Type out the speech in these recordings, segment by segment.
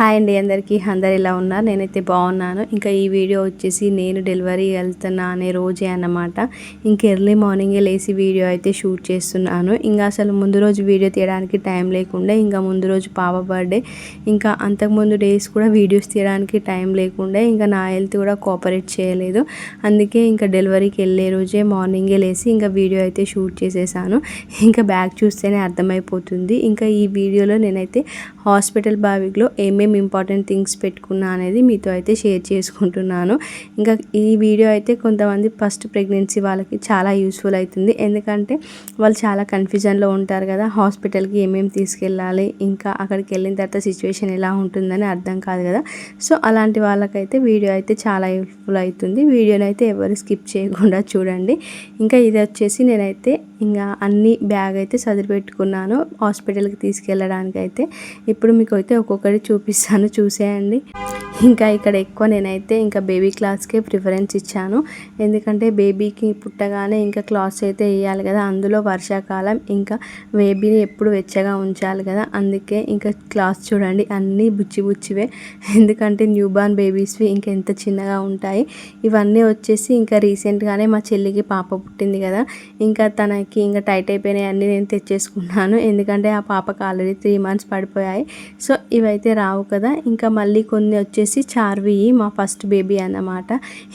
Hi అండి అందరికీ అందరు ఎలా ఉన్నారు? నేనైతే బాగున్నాను. ఇంకా ఈ వీడియో వచ్చేసి నేను డెలివరీ వెళ్తున్నా అనే రోజే అన్నమాట. ఇంక ఎర్లీ మార్నింగే లేచి వీడియో అయితే షూట్ చేస్తున్నాను. ఇంకా అసలు ముందు రోజు వీడియో తీయడానికి టైం లేకుండే, ఇంకా ముందు రోజు పాప బర్త్డే, ఇంకా అంతకుముందు డేస్ కూడా వీడియోస్ తీయడానికి టైం లేకుండే, ఇంకా నా హెల్త్ కూడా కోఆపరేట్ చేయలేదు. అందుకే ఇంకా డెలివరీకి వెళ్ళే రోజే మార్నింగే లేచి ఇంకా వీడియో అయితే షూట్ చేసేసాను. ఇంకా బ్యాగ్ చూస్తేనే అర్థమైపోతుంది. ఇంకా ఈ వీడియోలో నేనైతే హాస్పిటల్ బ్యాగ్లో ఏమేమి ఇంపార్టెంట్ థింగ్స్ పెట్టుకున్నా అనేది మీతో అయితే షేర్ చేసుకుంటున్నాను. ఇంకా ఈ వీడియో అయితే కొంతమంది ఫస్ట్ ప్రెగ్నెన్సీ వాళ్ళకి చాలా యూస్ఫుల్ అవుతుంది. ఎందుకంటే వాళ్ళు చాలా కన్ఫ్యూజన్లో ఉంటారు కదా, హాస్పిటల్కి ఏమేమి తీసుకెళ్ళాలి, ఇంకా అక్కడికి వెళ్ళిన తర్వాత సిచ్యువేషన్ ఎలా ఉంటుందని అర్థం కాదు కదా. సో అలాంటి వాళ్ళకైతే వీడియో అయితే చాలా యూస్ఫుల్ అవుతుంది. వీడియోని అయితే ఎవరు స్కిప్ చేయకుండా చూడండి. ఇంకా ఇది వచ్చేసి నేనైతే ఇంకా అన్ని బ్యాగ్ అయితే సర్ది పెట్టుకున్నాను హాస్పిటల్కి తీసుకెళ్ళడానికి అయితే. ఇప్పుడు మీకు అయితే ఒక్కొక్కటి చూపిస్తాను, చూసేయండి. ఇంకా ఇక్కడ ఎక్కువ నేనైతే ఇంకా బేబీ క్లాత్స్కే ప్రిఫరెన్స్ ఇచ్చాను. ఎందుకంటే బేబీకి పుట్టగానే ఇంకా క్లాత్స్ అయితే వేయాలి కదా, అందులో వర్షాకాలం, ఇంకా బేబీని ఎప్పుడు వెచ్చగా ఉంచాలి కదా. అందుకే ఇంకా క్లాత్స్ చూడండి అన్నీ బుచ్చి బుచ్చివే, ఎందుకంటే న్యూ బార్న్ బేబీస్వి ఇంకా ఎంత చిన్నగా ఉంటాయి. ఇవన్నీ వచ్చేసి ఇంకా రీసెంట్గానే మా చెల్లికి పాప పుట్టింది కదా, ఇంకా తనకి ఇంకా టైట్ అయిపోయినాయి అన్నీ నేను తెచ్చేసుకున్నాను. ఎందుకంటే ఆ పాపకు ఆల్రెడీ 3 months పడిపోయాయి. సో ఇవైతే రావు కదా. ఇంకా మళ్ళీ కొన్ని వచ్చేసి చార్వి, మా ఫస్ట్ బేబీ అన్నమాట.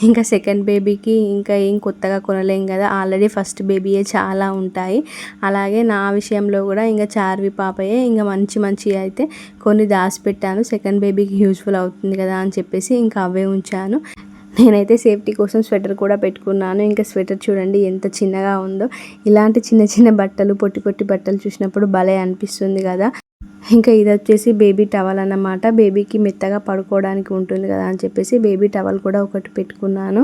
ఇంకా సెకండ్ బేబీకి ఇంకా ఏం కొత్తగా కొనలేం కదా, ఆల్రెడీ ఫస్ట్ బేబీయే చాలా ఉంటాయి. అలాగే నా విషయంలో కూడా ఇంకా చార్వి పాపయే ఇంకా మంచి అయితే కొన్ని దాచిపెట్టాను, సెకండ్ బేబీకి యూజ్ఫుల్ అవుతుంది కదా అని చెప్పేసి ఇంకా అవే ఉంచాను. నేనైతే సేఫ్టీ కోసం స్వెటర్ కూడా పెట్టుకున్నాను. ఇంకా స్వెటర్ చూడండి ఎంత చిన్నగా ఉందో. ఇలాంటి చిన్న బట్టలు, పొట్టి బట్టలు చూసినప్పుడు భలే అనిపిస్తుంది కదా. ఇంకా ఇది వచ్చేసి బేబీ టవల్ అన్నమాట. బేబీకి మెత్తగా పడుకోవడానికి ఉంటుంది కదా అని చెప్పేసి బేబీ టవల్ కూడా ఒకటి పెట్టుకున్నాను.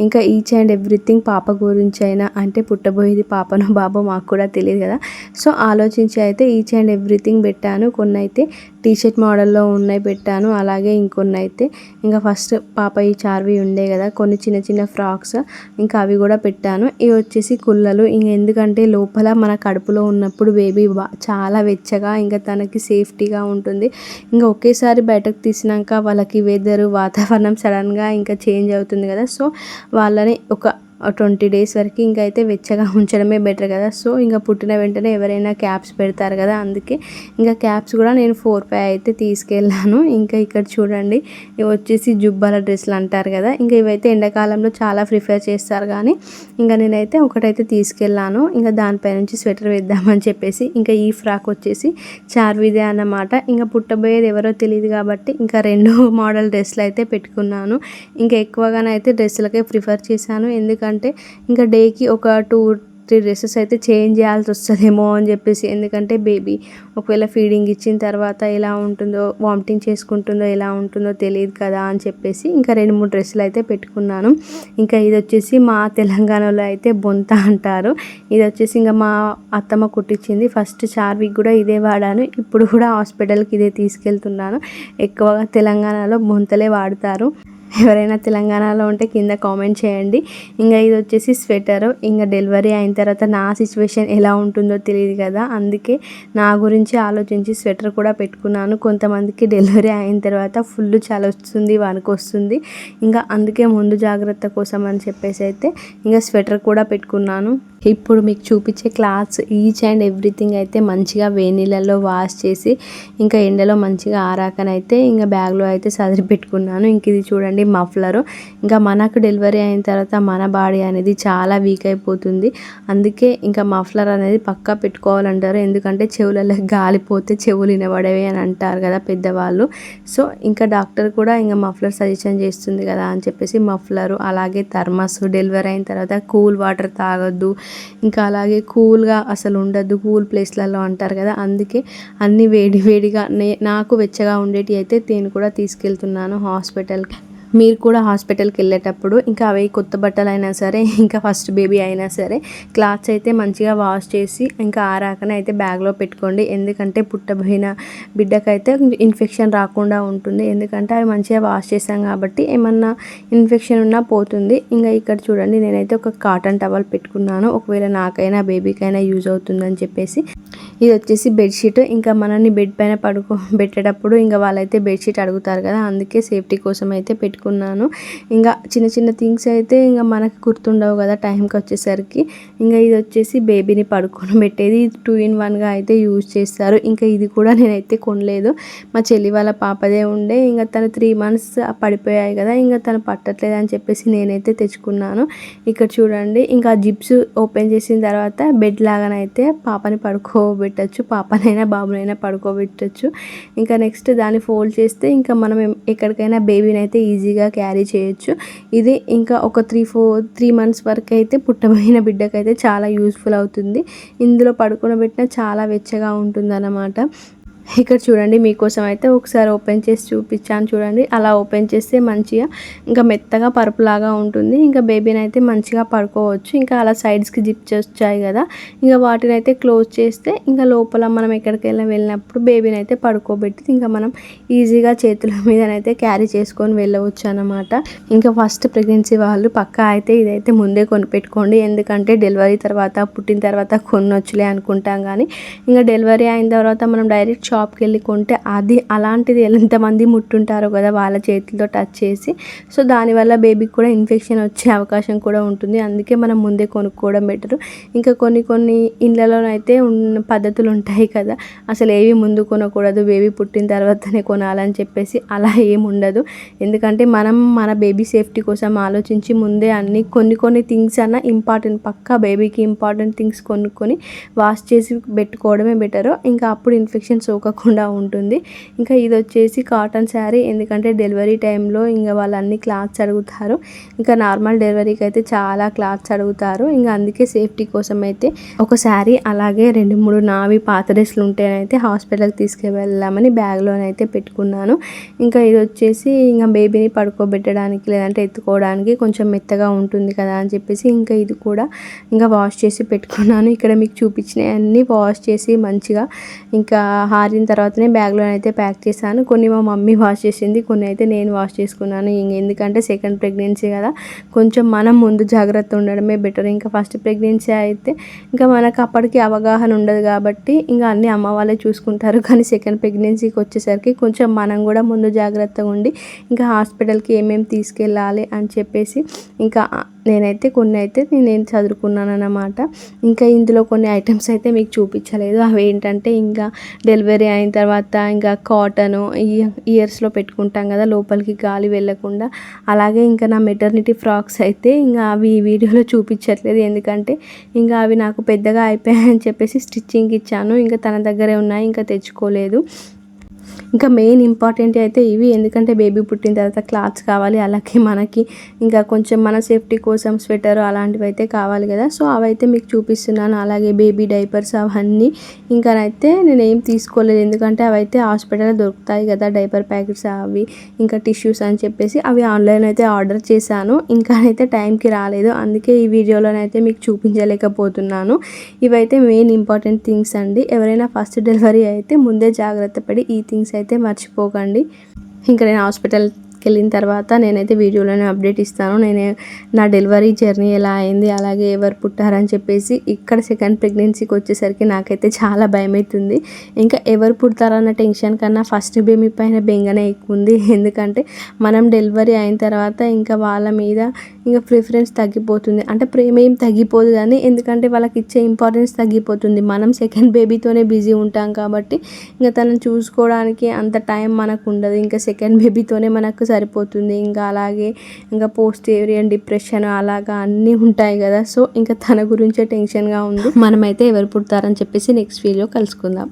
ఇంకా ఈచ్ అండ్ ఎవ్రీథింగ్ పాప గురించి అయినా, అంటే పుట్టబోయేది పాపనో బాబో మాకు కూడా తెలియదు కదా. సో ఆలోచించి అయితే ఈచ్ అండ్ ఎవ్రీథింగ్ పెట్టాను. కొన్ని అయితే టీషర్ట్ మోడల్లో ఉన్నాయి పెట్టాను, అలాగే ఇంకొన్ని అయితే ఇంకా ఫస్ట్ పాప ఈ చార్వి ఉండే కదా, కొన్ని చిన్న ఫ్రాక్స్ ఇంకా అవి కూడా పెట్టాను. ఇవి వచ్చేసి కుల్లలు. ఇంక ఎందుకంటే లోపల మన కడుపులో ఉన్నప్పుడు బేబీ చాలా వెచ్చగా ఇంకా తనకి సేఫ్టీగా ఉంటుంది. ఇంకా ఒకేసారి బయటకు తీసినాక వాళ్ళకి వాతావరణం సడన్గా ఇంకా చేంజ్ అవుతుంది కదా. సో వాళ్ళని ఒక 20 days వరకు ఇంకా అయితే వెచ్చగా ఉంచడమే బెటర్ కదా. సో ఇంకా పుట్టిన వెంటనే ఎవరైనా క్యాప్స్ పెడతారు కదా, అందుకే ఇంకా క్యాప్స్ కూడా నేను 4-5 అయితే తీసుకెళ్ళాను. ఇంకా ఇక్కడ చూడండి ఇవి వచ్చేసి జుబ్బాల డ్రెస్సులు అంటారు కదా, ఇంకా ఇవైతే ఎండాకాలంలో చాలా ప్రిఫర్ చేస్తారు కానీ ఇంకా నేనైతే ఒకటైతే తీసుకెళ్ళాను. ఇంకా దానిపై నుంచి స్వెటర్ వేద్దామని చెప్పేసి ఇంకా ఈ ఫ్రాక్ వచ్చేసి చార్విదే అన్నమాట. ఇంకా పుట్టబోయేది ఎవరో తెలియదు కాబట్టి ఇంకా 2 మోడల్ డ్రెస్సులు అయితే పెట్టుకున్నాను. ఇంకా ఎక్కువగానైతే డ్రెస్సులకే ప్రిఫర్ చేశాను. ఎందుకంటే ఇంకా డేకి ఒక 2-3 డ్రెస్సెస్ అయితే చేంజ్ చేయాల్సి వస్తుందేమో అని చెప్పేసి. ఎందుకంటే బేబీ ఒకవేళ ఫీడింగ్ ఇచ్చిన తర్వాత ఎలా ఉంటుందో, వామిటింగ్ చేసుకుంటుందో ఎలా ఉంటుందో తెలియదు కదా అని చెప్పేసి ఇంకా 2-3 డ్రెస్సులు అయితే పెట్టుకున్నాను. ఇంకా ఇది వచ్చేసి మా తెలంగాణలో అయితే బొంత అంటారు. ఇది వచ్చేసి ఇంకా మా అత్తమ్మ కుట్టించింది. ఫస్ట్ చార్విక్ కూడా ఇదే వాడాను, ఇప్పుడు కూడా హాస్పిటల్కి ఇదే తీసుకెళ్తున్నాను. ఎక్కువగా తెలంగాణలో బొంతలే వాడతారు. ఎవరైనా తెలంగాణలో ఉంటే కింద కామెంట్ చేయండి. ఇంకా ఇది వచ్చేసి స్వెటర్. ఇంకా డెలివరీ అయిన తర్వాత నా సిచ్యువేషన్ ఎలా ఉంటుందో తెలియదు కదా, అందుకే నా గురించి ఆలోచించి స్వెటర్ కూడా పెట్టుకున్నాను. కొంతమందికి డెలివరీ అయిన తర్వాత ఫుల్ చలి వస్తుంది, వణుకు వస్తుంది. ఇంకా అందుకే ముందు జాగ్రత్త కోసం అని చెప్పేసి అయితే ఇంకా స్వెటర్ కూడా పెట్టుకున్నాను. ఇప్పుడు మీకు చూపించే క్లాత్స్ ఈచ్ అండ్ ఎవ్రీథింగ్ అయితే మంచిగా వేడి నీళ్ళల్లో వాష్ చేసి ఇంకా ఎండలో మంచిగా ఆరాకనైతే ఇంకా బ్యాగ్లో అయితే సదిరి పెట్టుకున్నాను. ఇంక ఇది చూడండి మఫ్లరు. ఇంకా మనకు డెలివరీ అయిన తర్వాత మన బాడీ అనేది చాలా వీక్ అయిపోతుంది. అందుకే ఇంకా మఫ్లర్ అనేది పక్కా పెట్టుకోవాలంటారు. ఎందుకంటే చెవులలో గాలిపోతే చెవులు వినబడేవి అని అంటారు కదా పెద్దవాళ్ళు. సో ఇంకా డాక్టర్ కూడా ఇంకా మఫ్లర్ సజెషన్ చేస్తుంది కదా అని చెప్పేసి మఫ్లరు, అలాగే థర్మస్. డెలివరీ అయిన తర్వాత కూల్ వాటర్ తాగొద్దు, ఇంకా అలాగే కూల్గా అసలు ఉండద్దు కూల్ ప్లేస్లలో అంటారు కదా. అందుకే అన్నీ వేడిగా నాకు వెచ్చగా ఉండేటి అయితే నేను కూడా తీసుకెళ్తున్నాను హాస్పిటల్కి. మీరు కూడా హాస్పిటల్కి వెళ్ళేటప్పుడు ఇంకా అవి కొత్త బట్టలు అయినా సరే ఇంకా ఫస్ట్ బేబీ అయినా సరే క్లాత్స్ అయితే మంచిగా వాష్ చేసి ఇంకా ఆరాకనే అయితే బ్యాగ్లో పెట్టుకోండి. ఎందుకంటే పుట్టబోయిన బిడ్డకైతే ఇన్ఫెక్షన్ రాకుండా ఉంటుంది. ఎందుకంటే అవి మంచిగా వాష్ చేసాం కాబట్టి ఏమన్నా ఇన్ఫెక్షన్ ఉన్నా పోతుంది. ఇంకా ఇక్కడ చూడండి నేనైతే ఒక కాటన్ టవల్ పెట్టుకున్నాను, ఒకవేళ నాకైనా బేబీకైనా యూజ్ అవుతుందని చెప్పేసి. ఇది వచ్చేసి బెడ్షీట్. ఇంకా మనల్ని బెడ్ పైన పెట్టేటప్పుడు ఇంకా వాళ్ళైతే బెడ్షీట్ అడుగుతారు కదా, అందుకే సేఫ్టీ కోసం అయితే పెట్టుకున్నాను. ఇంకా చిన్న చిన్న థింగ్స్ అయితే ఇంకా మనకు గుర్తుండవు కదా టైంకి వచ్చేసరికి. ఇంకా ఇది వచ్చేసి బేబీని పడుకొని పెట్టేది 2 in 1గా అయితే యూజ్ చేస్తారు. ఇంకా ఇది కూడా నేనైతే కొనలేదు, మా చెల్లి వాళ్ళ పాపదే ఉండే. ఇంకా తను 3 months పడిపోయాయి కదా, ఇంకా తను పట్టట్లేదు అని చెప్పేసి నేనైతే తెచ్చుకున్నాను. ఇక్కడ చూడండి ఇంకా జిప్స్ ఓపెన్ చేసిన తర్వాత బెడ్ లాగానైతే పాపని పడుకోబెట్టచ్చు, పాపనైనా బాబునైనా పడుకోబెట్టచ్చు. ఇంకా నెక్స్ట్ దాన్ని ఫోల్డ్ చేస్తే ఇంకా మనం ఎక్కడికైనా బేబీని అయితే ఈజీగా క్యారీ చేయొచ్చు. ఇది ఇంకా ఒక 3 months వరకు అయితే పుట్టబోయిన బిడ్డకైతే చాలా యూస్ఫుల్ అవుతుంది. ఇందులో పడుకోబెట్టినా చాలా వెచ్చగా ఉంటుంది అన్నమాట. ఇక్కడ చూడండి మీకోసం అయితే ఒకసారి ఓపెన్ చేసి చూపించాను చూడండి. అలా ఓపెన్ చేస్తే మంచిగా ఇంకా మెత్తగా పరుపులాగా ఉంటుంది. ఇంకా బేబీని అయితే మంచిగా పడుకోవచ్చు. ఇంకా అలా సైడ్స్కి జిప్స్ వచ్చాయి కదా, ఇంకా వాటిని అయితే క్లోజ్ చేస్తే ఇంకా లోపల మనం ఎక్కడికైనా వెళ్ళినప్పుడు బేబీని అయితే పడుకోబెట్టి ఇంకా మనం ఈజీగా చేతుల మీదనైతే క్యారీ చేసుకొని వెళ్ళవచ్చు అన్నమాట. ఇంకా ఫస్ట్ ప్రెగ్నెన్సీ వాళ్ళు పక్కా అయితే ఇదైతే ముందే కొనిపెట్టుకోండి. ఎందుకంటే డెలివరీ తర్వాత పుట్టిన తర్వాత కొనొచ్చులే అనుకుంటాం కానీ ఇంకా డెలివరీ అయిన తర్వాత మనం డైరెక్ట్ షాప్కి వెళ్ళి కొంటే అది అలాంటిది ఎంతమంది ముట్టుంటారో కదా వాళ్ళ చేతితో టచ్ చేసి. సో దానివల్ల బేబీకి కూడా ఇన్ఫెక్షన్ వచ్చే అవకాశం కూడా ఉంటుంది. అందుకే మనం ముందే కొనుక్కోవడం బెటరు. ఇంకా కొన్ని ఇళ్ళలోనైతే ఉన్న పద్ధతులు ఉంటాయి కదా, అసలు ఏవి ముందు కొనకూడదు, బేబీ పుట్టిన తర్వాతనే కొనాలని చెప్పేసి. అలా ఏమి ఉండదు. ఎందుకంటే మనం మన బేబీ సేఫ్టీ కోసం ఆలోచించి ముందే అన్ని కొన్ని థింగ్స్ అన్న ఇంపార్టెంట్, పక్కా బేబీకి ఇంపార్టెంట్ థింగ్స్ కొనుక్కొని వాష్ చేసి పెట్టుకోవడమే బెటరు. ఇంకా అప్పుడు ఇన్ఫెక్షన్ సోకకుండా ఉంటుంది. ఇంకా ఇది వచ్చేసి కాటన్ శారీ. ఎందుకంటే డెలివరీ టైంలో ఇంకా వాళ్ళు అన్ని క్లాత్స్ అడుగుతారు. ఇంకా నార్మల్ డెలివరీకి అయితే చాలా క్లాత్స్ అడుగుతారు. ఇంకా అందుకే సేఫ్టీ కోసం అయితే ఒక శారీ అలాగే 2-3 నావి పాత డ్రెస్లు ఉంటేనైతే హాస్పిటల్కి తీసుకువెళ్ళామని బ్యాగ్లోనైతే పెట్టుకున్నాను. ఇంకా ఇది వచ్చేసి ఇంకా బేబీని పడుకోబెట్టడానికి లేదంటే ఎత్తుకోవడానికి కొంచెం మెత్తగా ఉంటుంది కదా అని చెప్పేసి ఇంకా ఇది కూడా ఇంకా వాష్ చేసి పెట్టుకున్నాను. ఇక్కడ మీకు చూపించినవి అన్నీ వాష్ చేసి మంచిగా ఇంకా ఆరిన తర్వాతనే బ్యాగ్లో అయితే ప్యాక్ చేశాను. కొన్ని మా మమ్మీ వాష్ చేసింది, కొన్ని అయితే నేను వాష్ చేసుకున్నాను. ఎందుకంటే సెకండ్ ప్రెగ్నెన్సీ కదా, కొంచెం మనం ముందు జాగ్రత్త ఉండడమే బెటర్. ఇంకా ఫస్ట్ ప్రెగ్నెన్సీ అయితే ఇంకా మనకు అప్పటికి అవగాహన ఉండదు కాబట్టి ఇంకా అన్నీ అమ్మ వాళ్ళే చూసుకుంటారు. కానీ సెకండ్ ప్రెగ్నెన్సీకి వచ్చేసరికి కొంచెం మనం కూడా ముందు జాగ్రత్తగా ఉండి ఇంకా హాస్పిటల్కి ఏమేమి తీసుకెళ్ళాలి అని చెప్పేసి ఇంకా నేనైతే నేను చదువుకున్నాను అన్నమాట. ఇంకా ఇందులో కొన్ని ఐటమ్స్ అయితే మీకు చూపించలేదు. అవి ఏంటంటే ఇంకా డెలివరీ అయిన తర్వాత ఇంకా కాటను ఇయర్స్లో పెట్టుకుంటాం కదా లోపలికి గాలి వెళ్ళకుండా. అలాగే ఇంకా నా మెటర్నిటీ ఫ్రాక్స్ అయితే ఇంకా అవి ఈ వీడియోలో చూపించట్లేదు. ఎందుకంటే ఇంకా అవి నాకు పెద్దగా అయిపోయాయని చెప్పేసి స్టిచ్చింగ్ ఇచ్చాను. ఇంకా తన దగ్గరే ఉన్నాయి, ఇంకా తెచ్చుకోలేదు. ఇంకా మెయిన్ ఇంపార్టెంట్ అయితే ఇవి. ఎందుకంటే బేబీ పుట్టిన తర్వాత క్లాత్స్ కావాలి, అలాగే మనకి ఇంకా కొంచెం మన సేఫ్టీ కోసం స్వెటర్ అలాంటివి అయితే కావాలి కదా. సో అవైతే మీకు చూపిస్తున్నాను. అలాగే బేబీ డైపర్స్ అవన్నీ ఇంకానైతే నేను ఏం తీసుకోలేదు. ఎందుకంటే అవైతే హాస్పిటల్లో దొరుకుతాయి కదా డైపర్ ప్యాకెట్స్, అవి ఇంకా టిష్యూస్ అని చెప్పేసి అవి ఆన్లైన్ అయితే ఆర్డర్ చేశాను. ఇంకానైతే టైంకి రాలేదు, అందుకే ఈ వీడియోలోనైతే మీకు చూపించలేకపోతున్నాను. ఇవైతే మెయిన్ ఇంపార్టెంట్ థింగ్స్ అండి. ఎవరైనా ఫస్ట్ డెలివరీ అయితే ముందే జాగ్రత్త పడి ఈ థింగ్స్ అయితే మర్చిపోకండి. ఇంకా నేను హాస్పిటల్కి వెళ్ళిన తర్వాత నేనైతే వీడియోలోనే అప్డేట్ ఇస్తాను. నా డెలివరీ జర్నీ ఎలా అయింది, అలాగే ఎవరు పుట్టారని చెప్పేసి. ఇక్కడ సెకండ్ ప్రెగ్నెన్సీకి వచ్చేసరికి నాకైతే చాలా భయం అవుతుంది. ఇంకా ఎవరు పుడతారన్న టెన్షన్ కన్నా ఫస్ట్ బేబీ పైన బెంగనే ఎక్కువ ఉంది. ఎందుకంటే మనం డెలివరీ అయిన తర్వాత ఇంకా వాళ్ళ మీద ఇంకా ప్రిఫరెన్స్ తగ్గిపోతుంది. అంటే ప్రేమ ఏం తగ్గిపోదు కానీ ఎందుకంటే వాళ్ళకి ఇచ్చే ఇంపార్టెన్స్ తగ్గిపోతుంది. మనం సెకండ్ బేబీతోనే బిజీ ఉంటాం కాబట్టి ఇంకా తనను చూసుకోవడానికి అంత టైం మనకు ఉండదు. ఇంకా సెకండ్ బేబీతోనే మనకు సరిపోతుంది. ఇంకా అలాగే ఇంకా పోస్ట్ ఏరియన్ డిప్రెషన్ అలాగా అన్నీ ఉంటాయి కదా. సో ఇంకా తన గురించే టెన్షన్గా ఉంది. మనమైతే ఎవరు పుడతారని చెప్పేసి నెక్స్ట్ వీడియో కలుసుకుందాం.